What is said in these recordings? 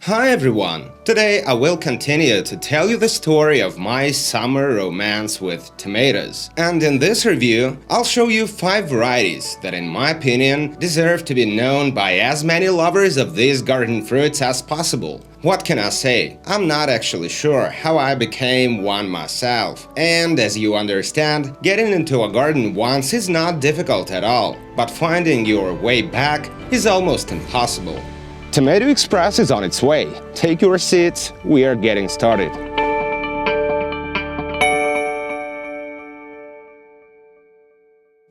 Hi everyone! Today I will continue to tell you the story of my summer romance with tomatoes. And in this review, I'll show you 5 varieties that in my opinion deserve to be known by as many lovers of these garden fruits as possible. What can I say? I'm not actually sure how I became one myself. And as you understand, getting into a garden once is not difficult at all, but finding your way back is almost impossible. Tomato Express is on its way. Take your seats, we are getting started.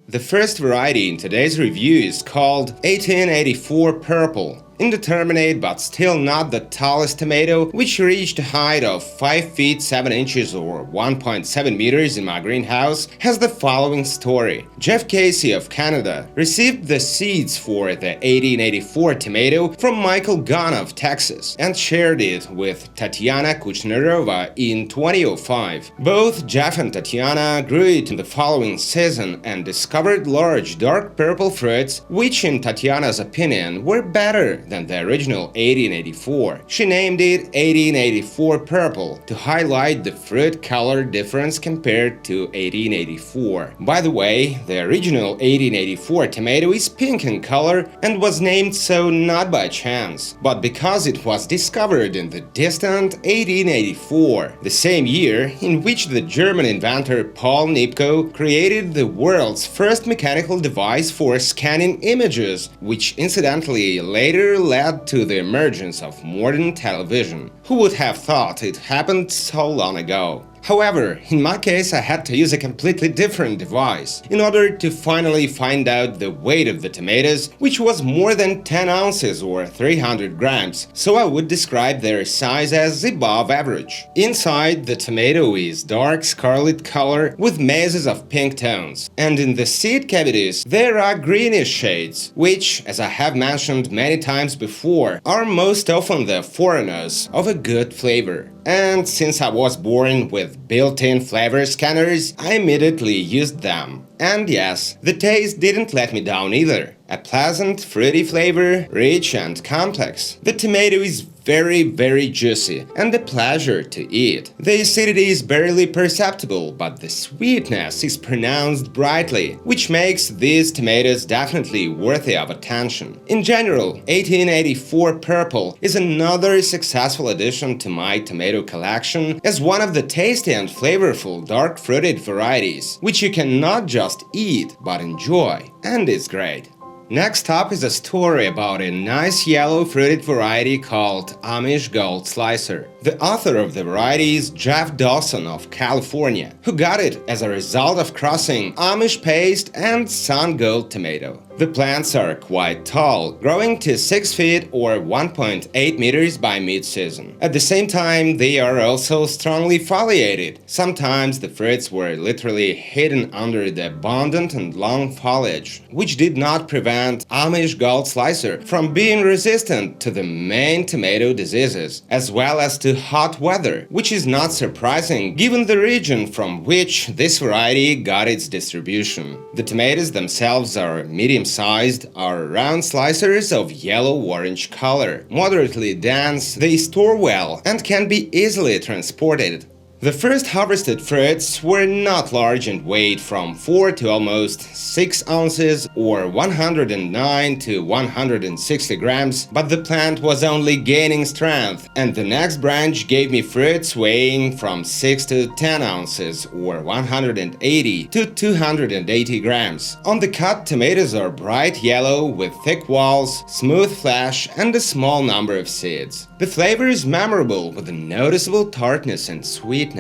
The first variety in today's review is called 1884 Purple. Indeterminate but still not the tallest tomato, which reached a height of 5 feet 7 inches or 1.7 meters in my greenhouse, has the following story. Jeff Casey of Canada received the seeds for the 1884 tomato from Michael Gunn of Texas and shared it with Tatiana Kuchnerova in 2005. Both Jeff and Tatiana grew it in the following season and discovered large dark purple fruits, which in Tatiana's opinion were better than the original 1884. She named it 1884 Purple to highlight the fruit color difference compared to 1884. By the way, the original 1884 tomato is pink in color and was named so not by chance, but because it was discovered in the distant 1884, the same year in which the German inventor Paul Nipkow created the world's first mechanical device for scanning images, which incidentally later led to the emergence of modern television. Who would have thought it happened so long ago? However, in my case I had to use a completely different device in order to finally find out the weight of the tomatoes, which was more than 10 ounces or 300 grams, so I would describe their size as above average. Inside, the tomato is dark scarlet color with mazes of pink tones, and in the seed cavities there are greenish shades, which, as I have mentioned many times before, are most often the foreigners of a good flavor. And since I was born with built-in flavor scanners, I immediately used them. And yes, the taste didn't let me down either. A pleasant, fruity flavor, rich and complex. The tomato is very juicy and a pleasure to eat. The acidity is barely perceptible, but the sweetness is pronounced brightly, which makes these tomatoes definitely worthy of attention. In general, 1884 Purple is another successful addition to my tomato collection as one of the tasty and flavorful dark fruited varieties, which you can not just eat but enjoy, and it's great. Next up is a story about a nice yellow fruited variety called Amish Gold Slicer. The author of the variety is Jeff Dawson of California, who got it as a result of crossing Amish paste and sun gold tomato. The plants are quite tall, growing to 6 feet or 1.8 meters by mid-season. At the same time, they are also strongly foliated. Sometimes the fruits were literally hidden under the abundant and long foliage, which did not prevent Amish Gold Slicer from being resistant to the main tomato diseases, as well as to hot weather, which is not surprising given the region from which this variety got its distribution. The tomatoes themselves are medium-sized, are round slicers of yellow-orange color. Moderately dense, they store well and can be easily transported. The first harvested fruits were not large and weighed from 4 to almost 6 ounces or 109 to 160 grams, but the plant was only gaining strength, and the next branch gave me fruits weighing from 6 to 10 ounces or 180 to 280 grams. On the cut, tomatoes are bright yellow with thick walls, smooth flesh, and a small number of seeds. The flavor is memorable with a noticeable tartness and sweetness.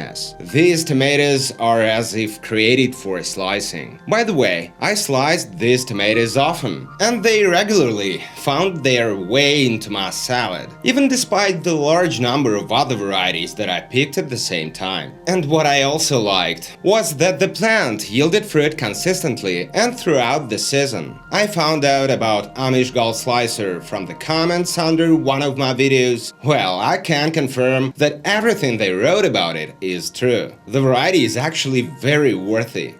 These tomatoes are as if created for slicing. By the way, I sliced these tomatoes often, and they regularly found their way into my salad, even despite the large number of other varieties that I picked at the same time. And what I also liked was that the plant yielded fruit consistently and throughout the season. I found out about Amish Gold Slicer from the comments under one of my videos. Well, I can confirm that everything they wrote about it is true. The variety is actually very worthy.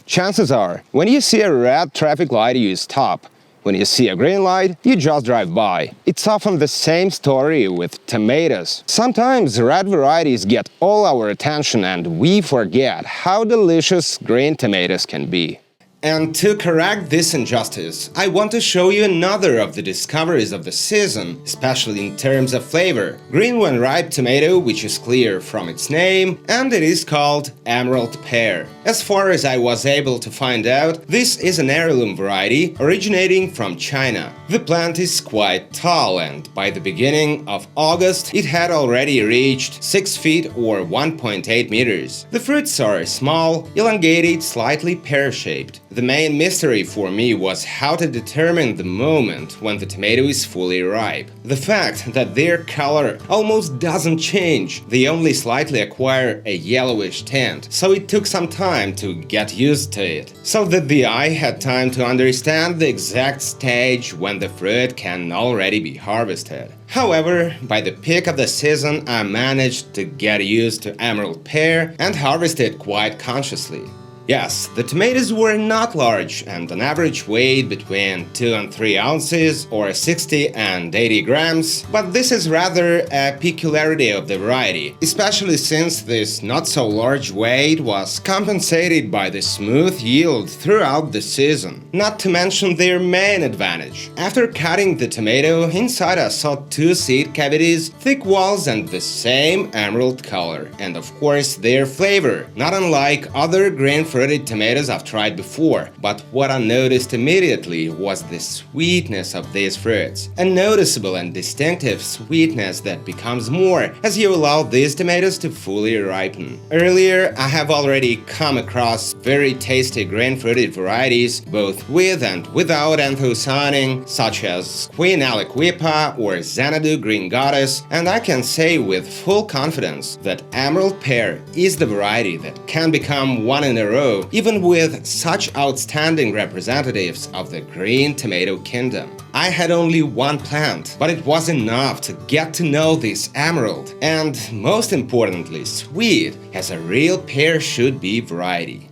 Chances are, when you see a red traffic light, you stop. When you see a green light, you just drive by. It's often the same story with tomatoes. Sometimes red varieties get all our attention and we forget how delicious green tomatoes can be. And to correct this injustice, I want to show you another of the discoveries of the season, especially in terms of flavor. Green when ripe tomato, which is clear from its name, and it is called Emerald Pear. As far as I was able to find out, this is an heirloom variety originating from China. The plant is quite tall and by the beginning of August it had already reached 6 feet or 1.8 meters. The fruits are small, elongated, slightly pear-shaped. The main mystery for me was how to determine the moment when the tomato is fully ripe. The fact that their color almost doesn't change, they only slightly acquire a yellowish tint, so it took some time to get used to it, so that the eye had time to understand the exact stage when the fruit can already be harvested. However, by the peak of the season I managed to get used to Emerald Pear and harvest it quite consciously. Yes, the tomatoes were not large and on average weighed between 2 and 3 ounces or 60 and 80 grams, but this is rather a peculiarity of the variety, especially since this not so large weight was compensated by the smooth yield throughout the season. Not to mention their main advantage. After cutting the tomato, inside I saw 2 seed cavities, thick walls and the same emerald color, and of course their flavor, not unlike other green fruited tomatoes I've tried before, but what I noticed immediately was the sweetness of these fruits. A noticeable and distinctive sweetness that becomes more as you allow these tomatoes to fully ripen. Earlier, I have already come across very tasty green-fruited varieties, both with and without anthocyanin, such as Queen Aliquippa or Xanadu Green Goddess, and I can say with full confidence that Emerald Pear is the variety that can become one in a row, even with such outstanding representatives of the green tomato kingdom. I had only one plant, but it was enough to get to know this emerald, and most importantly, sweet as a real pear should be variety.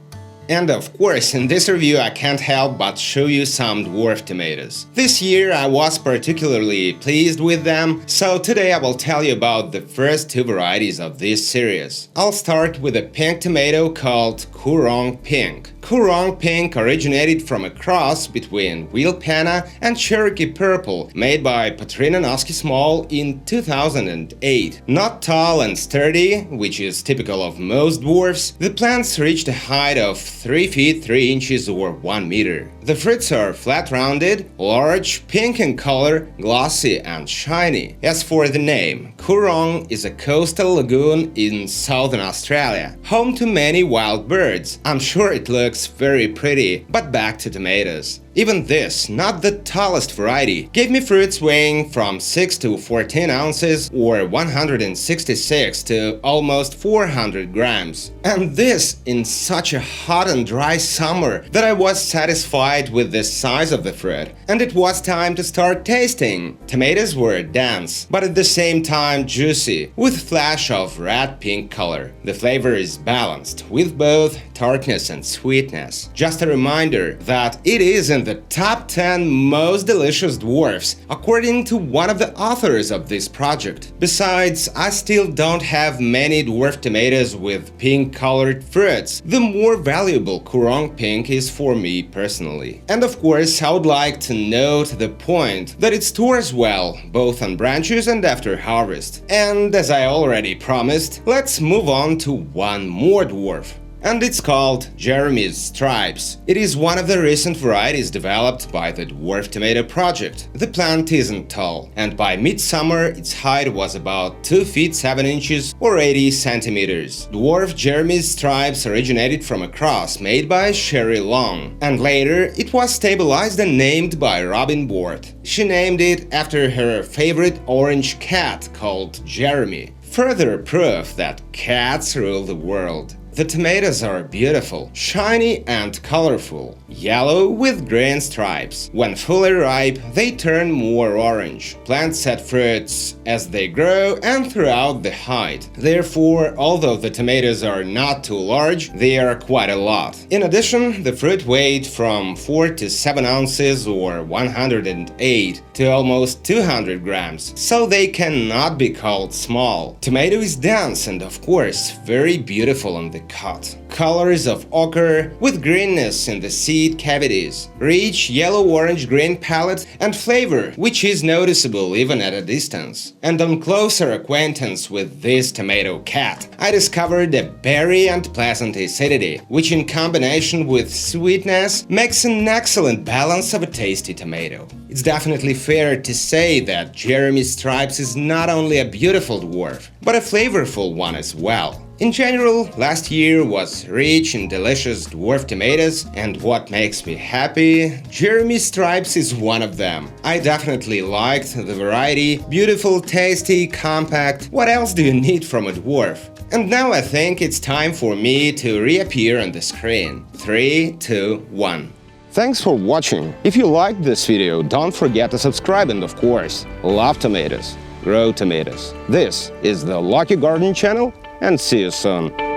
And of course, in this review I can't help but show you some dwarf tomatoes. This year I was particularly pleased with them, so today I will tell you about the first 2 varieties of this series. I'll start with a pink tomato called Kurong Pink. Kurong Pink originated from a cross between Wheel Penna and Cherokee Purple, made by Patrina Noski Small in 2008. Not tall and sturdy, which is typical of most dwarfs, the plants reached a height of 3 feet 3 inches or 1 meter. The fruits are flat-rounded, large, pink in color, glossy and shiny. As for the name, Kurong is a coastal lagoon in southern Australia, home to many wild birds. I'm sure it looks very pretty, but back to tomatoes. Even this, not the tallest variety, gave me fruits weighing from 6 to 14 ounces or 166 to almost 400 grams. And this in such a hot and dry summer that I was satisfied with the size of the fruit, and it was time to start tasting. Tomatoes were dense, but at the same time juicy, with flash of red-pink color. The flavor is balanced, with both tartness and sweetness. Just a reminder that it is in the top 10 most delicious dwarfs, according to one of the authors of this project. Besides, I still don't have many dwarf tomatoes with pink-colored fruits. The more valuable Kurong Pink is for me personally. And of course, I would like to note the point that it stores well, both on branches and after harvest. And as I already promised, let's move on to one more dwarf. And it's called Jeremy's Stripes. It is one of the recent varieties developed by the Dwarf Tomato Project. The plant isn't tall, and by midsummer its height was about 2 feet 7 inches or 80 centimeters. Dwarf Jeremy's Stripes originated from a cross made by Sherry Long, and later it was stabilized and named by Robin Bort. She named it after her favorite orange cat called Jeremy. Further proof that cats rule the world. The tomatoes are beautiful, shiny and colorful, yellow with green stripes. When fully ripe, they turn more orange. Plants set fruits as they grow and throughout the height. Therefore, although the tomatoes are not too large, they are quite a lot. In addition, the fruit weighed from 4 to 7 ounces or 108 to almost 200 grams, so they cannot be called small. Tomato is dense and, of course, very beautiful on the cut. Colors of ochre with greenness in the seed cavities, rich yellow-orange-green palate and flavor, which is noticeable even at a distance. And on closer acquaintance with this tomato cat, I discovered a berry and pleasant acidity, which in combination with sweetness makes an excellent balance of a tasty tomato. It's definitely fair to say that Jeremy Stripes is not only a beautiful dwarf, but a flavorful one as well. In general, last year was rich in delicious dwarf tomatoes, and what makes me happy, Jeremy Stripes is one of them. I definitely liked the variety, beautiful, tasty, compact. What else do you need from a dwarf? And now I think it's time for me to reappear on the screen. 3, 2, 1. Thanks for watching. If you liked this video, don't forget to subscribe and, of course, love tomatoes, grow tomatoes. This is the Lucky Garden channel, and see you soon.